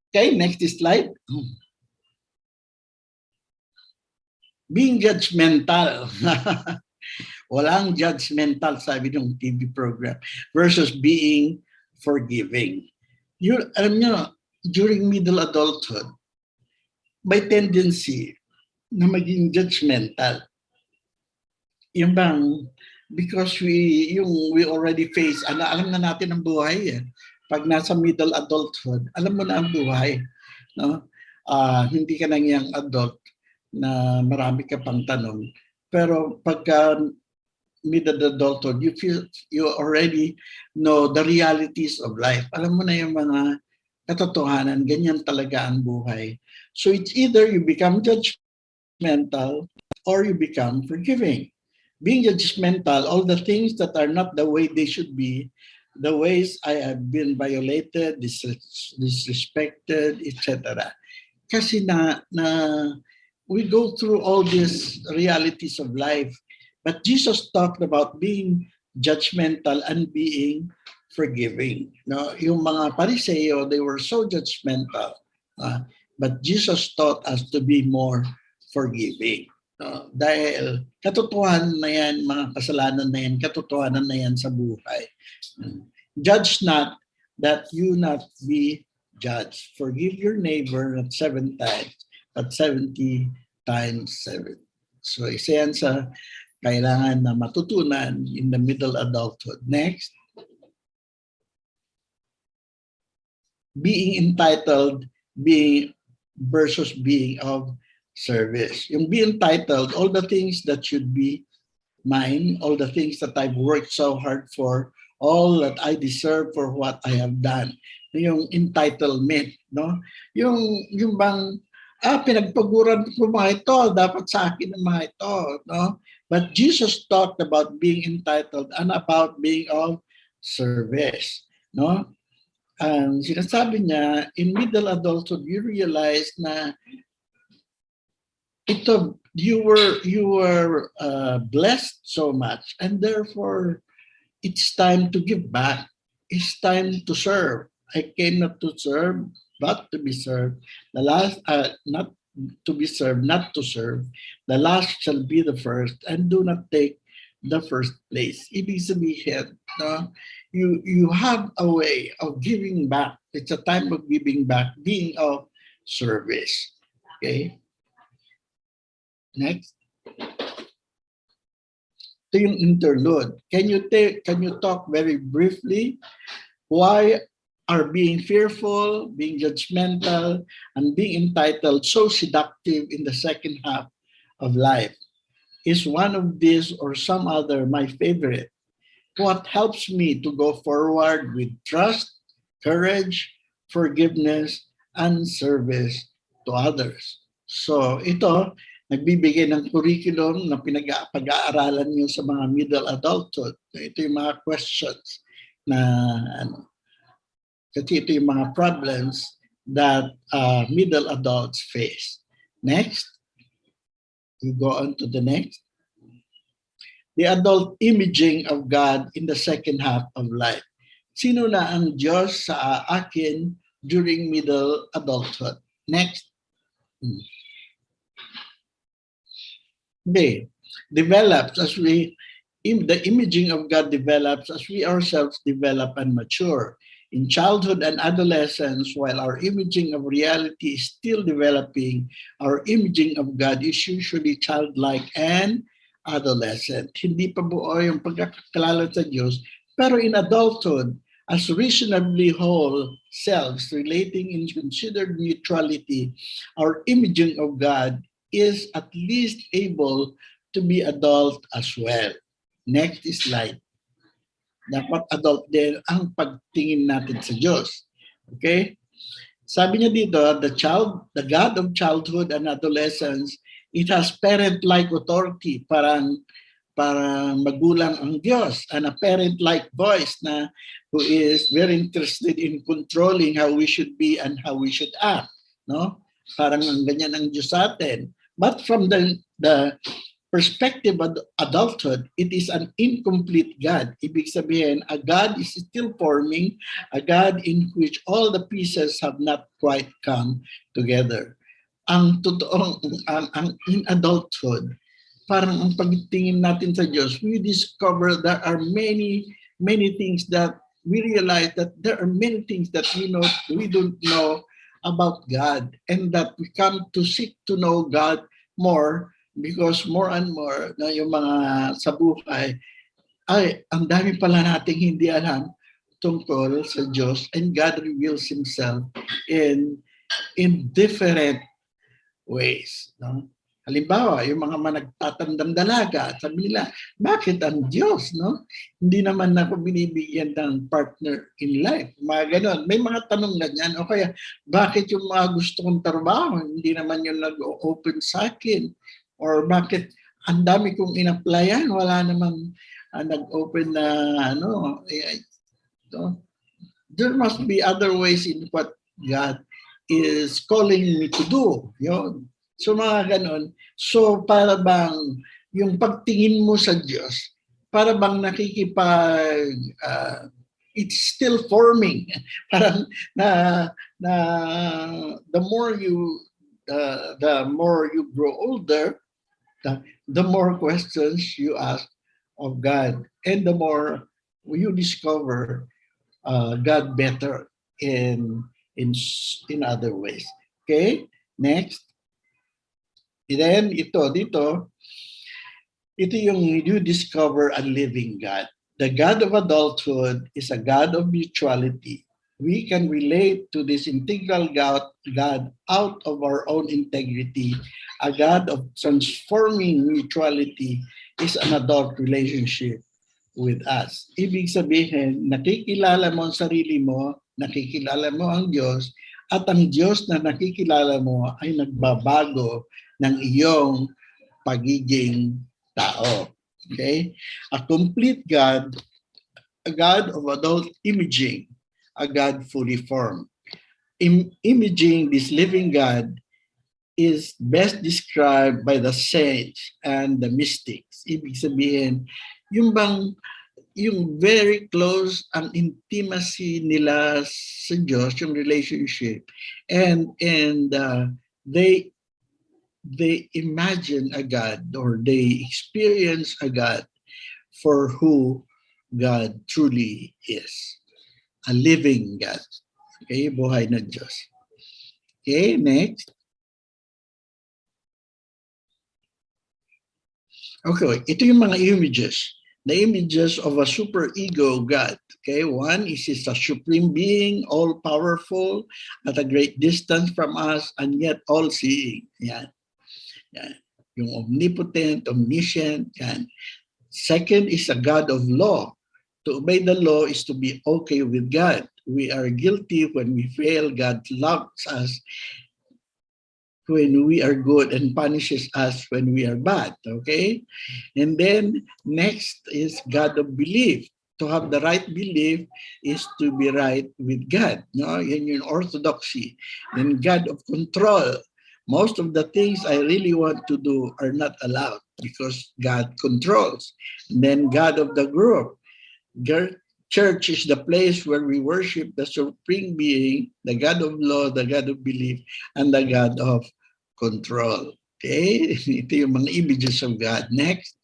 Speaker 2: Okay, next slide. Being judgmental. Walang judgmental, sabi ng TV program, versus being forgiving. Alam nyo, during middle adulthood, may tendency na maging judgmental. Yung bang, because we already face, alam na natin ang buhay. Pag nasa middle adulthood, alam mo na ang buhay. No? Hindi ka nang young adult na marami ka pang tanong. Pero pagka middle adulthood, you already know the realities of life. Alam mo na yung mga katotohanan, ganyan talaga ang buhay. So it's either you become judgmental or you become forgiving. Being judgmental, all the things that are not the way they should be, the ways I have been violated, disrespected, etc. Kasi we go through all these realities of life. But Jesus talked about being judgmental and being forgiving. No, yung mga Pariseo, they were so judgmental. But Jesus taught us to be more forgiving. No? Dahil katotohanan na yan, mga kasalanan na yan, katotohanan na yan sa buhay. Judge not that you not be judged. Forgive your neighbor not 7 times, but 70 times 7. So isa yan sa kailangan na matutunan in the middle adulthood. Next. Being entitled, being versus being of service. Yung be entitled, all the things that should be mine, all the things that I've worked so hard for, all that I deserve for what I have done. Yung entitlement, no? Yung bang pinagpaguran ko mga ito, dapat sa akin ang mga ito, no? But Jesus talked about being entitled and about being of service, no? And sinasabi niya, in middle adulthood, you realize na you were blessed so much, and therefore it's time to give back. It's time to serve. I came not to serve, but to be served. The last, not to be served, not to serve. The last shall be the first, and do not take the first place. Ibig sabihin, no? You have a way of giving back. It's a time of giving back, being of service. Okay? Next. Ito yung interlude. Can you talk very briefly why are being fearful, being judgmental, and being entitled so seductive in the second half of life? Is one of these or some other my favorite? What helps me to go forward with trust, courage, forgiveness, and service to others? So ito, nagbibigay ng curriculum na pag-aaralan nyo sa mga middle adulthood. Ito yung mga questions na kasi ito yung mga problems that middle adults face. Next. We go on to the next. The adult imaging of God in the second half of life. Sino na ang Diyos sa akin during middle adulthood? Next. Okay. Develops as the imaging of God develops as we ourselves develop and mature. In childhood and adolescence, while our imaging of reality is still developing, our imaging of God is usually childlike and adolescent. Hindi pa buo yung pagkakakilala sa Diyos, pero in adulthood, as reasonably whole selves relating in considered neutrality, our imaging of God is at least able to be adult as well. Next slide. Dapat adult din ang pagtingin natin sa Diyos. Okay? Sabi niya dito, the God of childhood and adolescence, it has parent-like authority, parang magulang ang Diyos, and a parent-like voice na who is very interested in controlling how we should be and how we should act. No? Parang ang ganyan ang Diyos sa atin. But from the perspective of adulthood, it is an incomplete God. Ibig sabihin, a God is still forming, a God in which all the pieces have not quite come together. Ang totoong, ang in adulthood, parang ang pagtingin natin sa Diyos, we discover there are many things that we realize that there are many things that we don't know about God, and that we come to seek to know God more because more and more na yung mga sa buhay ay ang dami pala nating hindi alam tungkol sa Diyos, and God reveals Himself in different ways. No? Halimbawa, yung mga nagtatandang dalaga, sabi nila, bakit ang Diyos? No? Hindi naman ako binibigyan ng partner in life. Mga ganon. May mga tanong ganyan. O kaya, bakit yung mga gusto kong trabaho, hindi naman yung nag-open sa akin? Or bakit ang dami kong in-applyan, wala namang nag-open na there must be other ways in what God is calling me to do. Yun. So mga ganon. So para bang yung pagtingin mo sa Diyos, para bang it's still forming. Parang the more you grow older, the more questions you ask of God, and the more you discover God better in other ways. Okay? Next. And then ito yung you discover a living God. The God of adulthood is a God of mutuality. We can relate to this integral God out of our own integrity. A God of transforming mutuality is an adult relationship with us. Ibig sabihin, nakikilala mo ang sarili mo, nakikilala mo ang Diyos, at ang Diyos na nakikilala mo ay nagbabago ng iyong pagiging tao. Okay? A complete God, a God of adult imaging, a God fully formed. Imaging this living God is best described by the saints and the mystics. Ibig sabihin, yung very close ang intimacy nila sa Diyos, yung relationship, and they imagine a God, or they experience a God for who God truly is. A living God. Okay, buhay na Diyos. Okay, next. Okay, ito yung mga images. The images of a super ego God. Okay, one is a supreme being, all-powerful, at a great distance from us, and yet all-seeing. Yan. Yan. Yung omnipotent, omniscient. Yan. Second is a God of law. To obey the law is to be okay with God. We are guilty when we fail. God loves us when we are good and punishes us when we are bad. Okay? And then next is God of belief. To have the right belief is to be right with God. No? Yan yung orthodoxy. Then God of control. Most of the things I really want to do are not allowed because God controls. And then God of the group. Church is the place where we worship the supreme being, the God of law, the God of belief, and the God of control. Okay? Ito yung mga images of God. Next.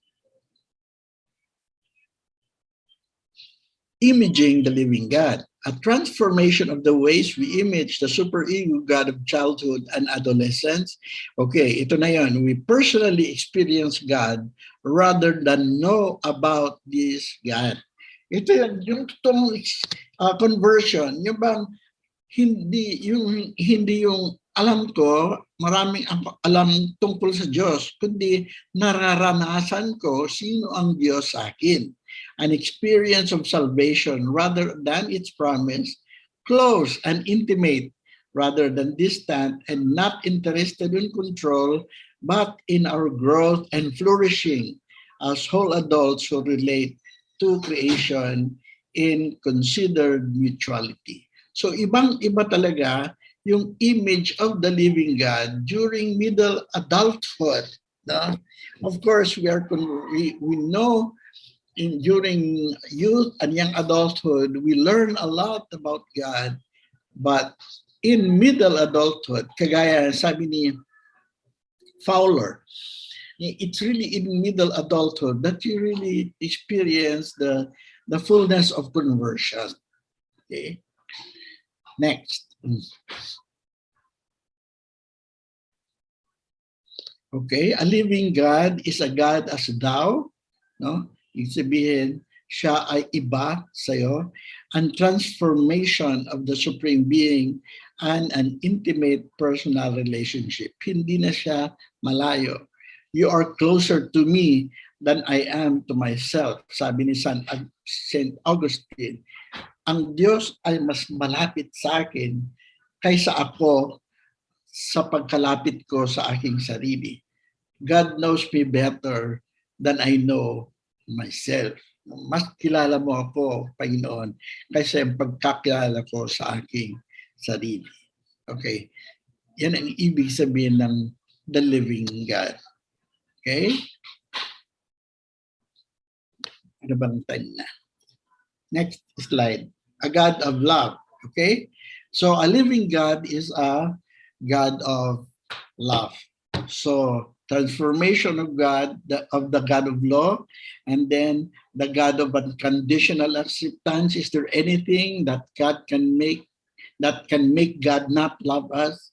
Speaker 2: Imaging the living God. A transformation of the ways we image the superego God of childhood and adolescence. Okay, ito na yun. We personally experience God rather than know about this God. Ito yung conversion, yung bang hindi yung alam ko, maraming alam tungkol sa Diyos, kundi nararanasan ko sino ang Diyos sa akin. An experience of salvation rather than its promise, close and intimate rather than distant, and not interested in control, but in our growth and flourishing as whole adults who relate to creation in considered mutuality. So ibang-iba talaga yung image of the living God during middle adulthood. No? Of course, we know during youth and young adulthood, we learn a lot about God. But in middle adulthood, kagaya sabi ni Fowler, it's really in middle adulthood that you really experience the fullness of conversion. Okay. Next. Okay, a living God is a God as thou, no? Ibig sabihin, siya ay iba sa'yo, and transformation of the Supreme Being and an intimate personal relationship. Hindi na siya malayo. You are closer to me than I am to myself. Sabi ni St. Augustine, ang Diyos ay mas malapit sa akin kaysa ako sa pagkalapit ko sa aking sarili. God knows me better than I know myself. Mas kilala mo ako, Panginoon, kaysa yung pagkakilala ko sa aking sarili. Okay? Yan ang ibig sabihin ng the living God. Okay? Ano bang time na? Next slide. A God of love. Okay? So a living God is a God of love. So transformation of God, of the God of law, and then the God of unconditional acceptance. Is there anything that God can make God not love us?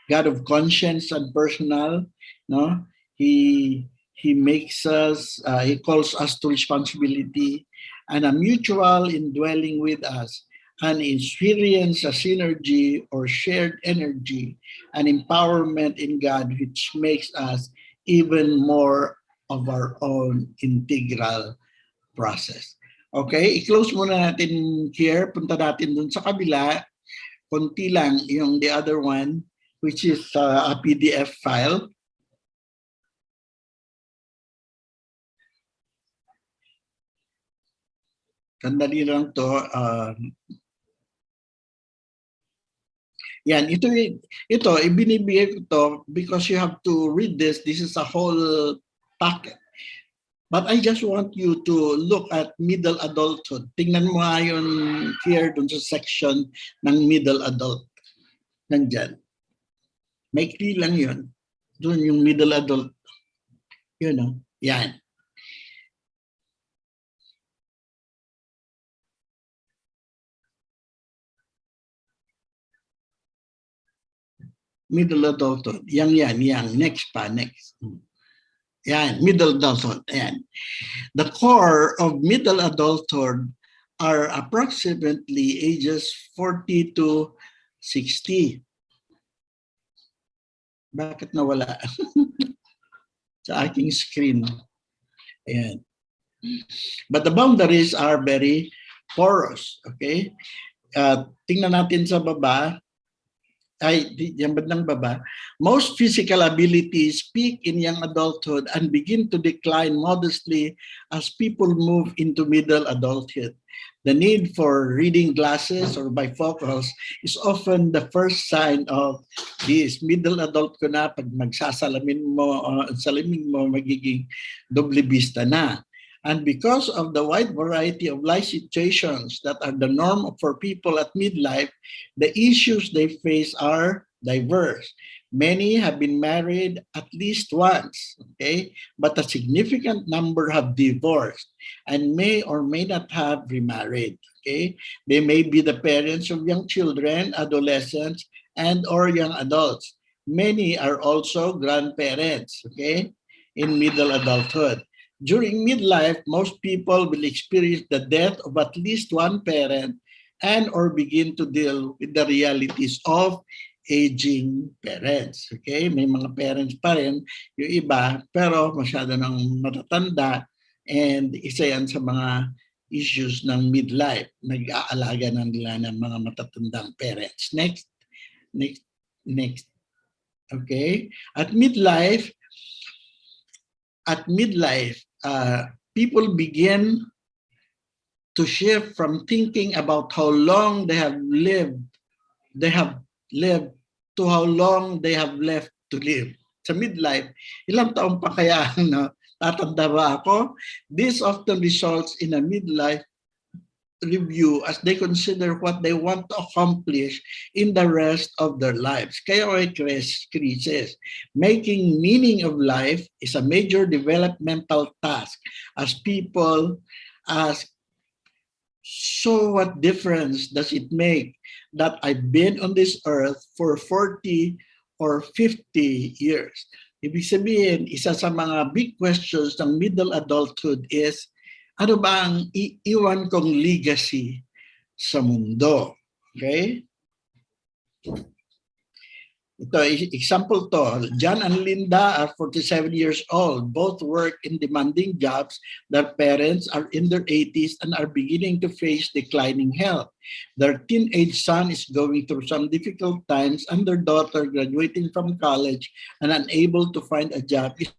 Speaker 2: God of conscience and personal, no? He makes us, he calls us to responsibility and a mutual indwelling with us, an experience, a synergy or shared energy, an empowerment in God which makes us even more of our own integral process. Okay, i-close muna natin here. Punta natin dun sa kabila. Konti lang yung the other one, which is a PDF file. Sandali lang to. Yan, ito ibinibigay ko to because you have to read this. This is a whole packet. But I just want you to look at middle adulthood. Tingnan mo nga yun here dun sa section ng middle adult. Nandyan. Maikli lang yun. Dun yung middle adult. You know, yan. Middle adulthood. Yang. Next pa, next. Yan, middle adulthood. Yan. The core of middle adulthood are approximately ages 40 to 60. Bakit nawala? Sa aking screen. Ayan. But the boundaries are very porous. Okay? Tingnan natin sa baba. Yung bandang baba, most physical abilities peak in young adulthood and begin to decline modestly as people move into middle adulthood. The need for reading glasses or bifocals is often the first sign of this. Middle adult ko na, pag magsasalamin mo, salamin mo, magiging doble vista na. And because of the wide variety of life situations that are the norm for people at midlife, the issues they face are diverse. Many have been married at least once, okay? But a significant number have divorced and may or may not have remarried, okay? They may be the parents of young children, adolescents, and or young adults. Many are also grandparents, okay, in middle adulthood. During midlife, most people will experience the death of at least one parent and or begin to deal with the realities of aging parents. Okay? May mga parents pa rin, yung iba, pero masyado nang matatanda, and isa yan sa mga issues ng midlife. Nag-aalaga na nila ng mga matatandang parents. Next. Okay? At midlife, people begin to shift from thinking about how long they have lived to how long they have left to live. Sa midlife, ilang taon pa kaya tatanda ba ako? This often results in a midlife review as they consider what they want to accomplish in the rest of their lives. Kaya may crisis. Making meaning of life is a major developmental task as people ask, so what difference does it make that I've been on this earth for 40 or 50 years? Ibig sabihin, isa sa mga big questions ng middle adulthood is, ano ba ang iiwan kong legacy sa mundo? Okay? Ito, example to, John and Linda are 47 years old. Both work in demanding jobs. Their parents are in their 80s and are beginning to face declining health. Their teenage son is going through some difficult times, and their daughter, graduating from college and unable to find a job, is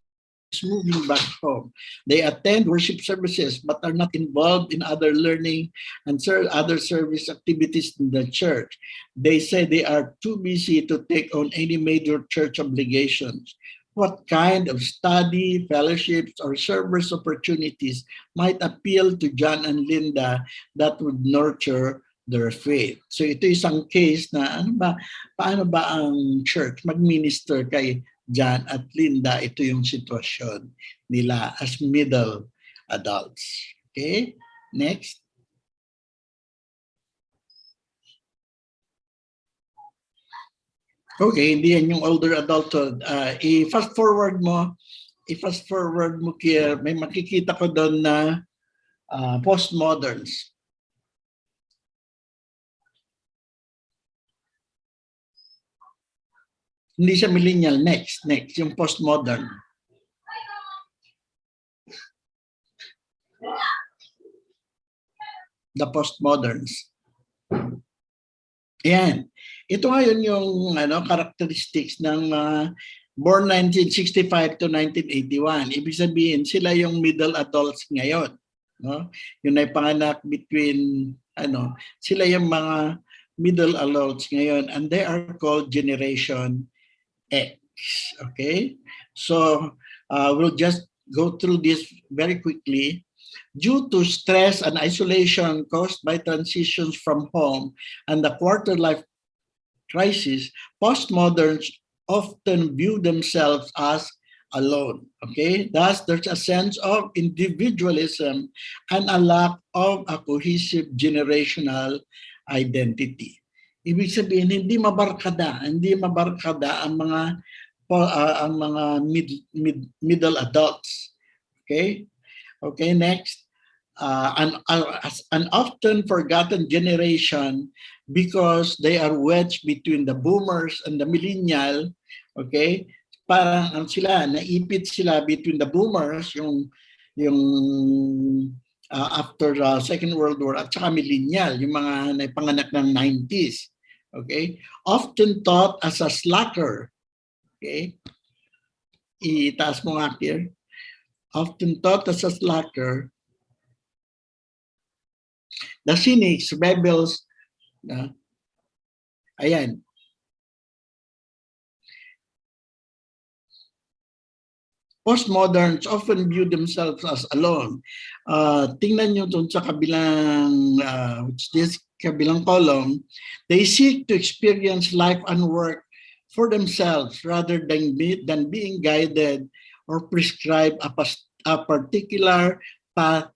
Speaker 2: moving back home. They attend worship services but are not involved in other learning and other service activities in the church. They say they are too busy to take on any major church obligations. What kind of study, fellowships, or service opportunities might appeal to John and Linda that would nurture their faith? So ito isang case na paano ba ang church mag-minister kay John at Linda? Ito yung sitwasyon nila as middle adults. Okay? Next. Okay, hindi yan yung older adulthood. I-fast forward mo kaya may makikita ko doon na postmoderns. Hindi siya millennial. Next, yung postmodern. The postmoderns. Ayan. Ito ngayon yung characteristics ng born 1965 to 1981. Ibig sabihin, sila yung middle adults ngayon. No? Yung naipanganak between, sila yung mga middle adults ngayon, and they are called Generation X. Okay? So, we'll just go through this very quickly. Due to stress and isolation caused by transitions from home and the quarter life crisis, postmoderns often view themselves as alone. Okay? Thus, there's a sense of individualism and a lack of a cohesive generational identity. Ibig sabihin, hindi mabarkada ang mga middle adults. Okay? Okay, next. An often forgotten generation because they are wedged between the boomers and the millennial. Okay? Parang naipit sila between the boomers, yung after the Second World War, at saka millennial, yung mga naipanganak ng 90s. Okay? Often taught as a slacker. Okay? Itaas mo nga here. Often taught as a slacker, the cynics, rebels, ayan. Postmoderns often view themselves as alone. Tingnan nyo dun sa kabilang column, they seek to experience life and work for themselves rather than being guided or prescribe a particular path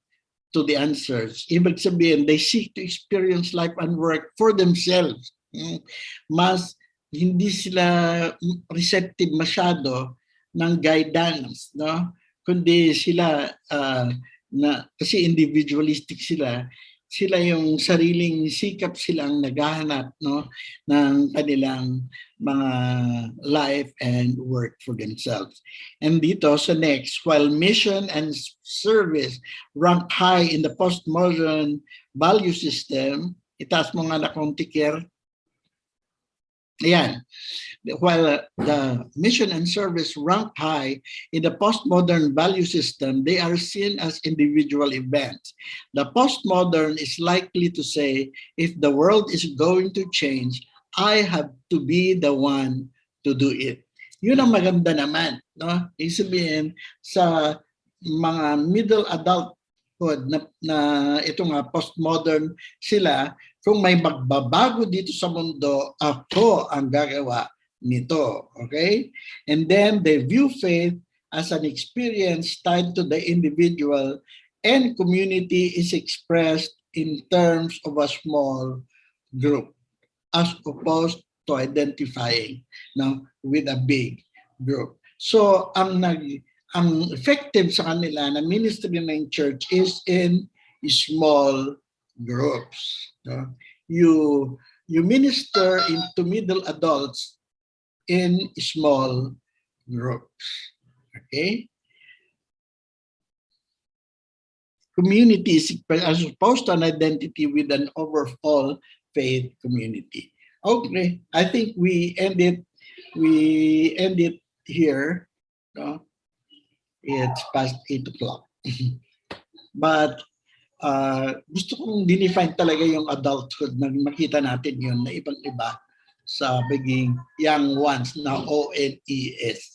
Speaker 2: to the answers. Ibig sabihin, they seek to experience life and work for themselves. Mas hindi sila receptive masyado ng guidance, no? Kundi sila kasi individualistic sila, sila yung sariling sikap silang naghahanap, no, ng kanilang mga life and work for themselves. And dito sa next, while mission and service rank high in the postmodern value system, itaas mo nga na kung tikir. Ayan. While the mission and service rank high in the postmodern value system, they are seen as individual events. The postmodern is likely to say, if the world is going to change, I have to be the one to do it. Yun ang maganda naman, no? Ibig sabihin, sa mga middle adulthood na ito nga postmodern sila, kung may magbabago dito sa mundo, ako ang gagawa nito. Okay? And then they view faith as an experience tied to the individual, and community is expressed in terms of a small group as opposed to identifying with a big group. So ang effective sa kanila na ministry ng church is in small groups. No? You minister into middle adults in small groups. Okay? Community is as opposed to an identity with an overall faith community. Okay, I think we end it here. No? It's past 8 o'clock. But gusto kong dinefine talaga yung adulthood na makita natin yun na ibang-iba sa pagiging young ones na ONES.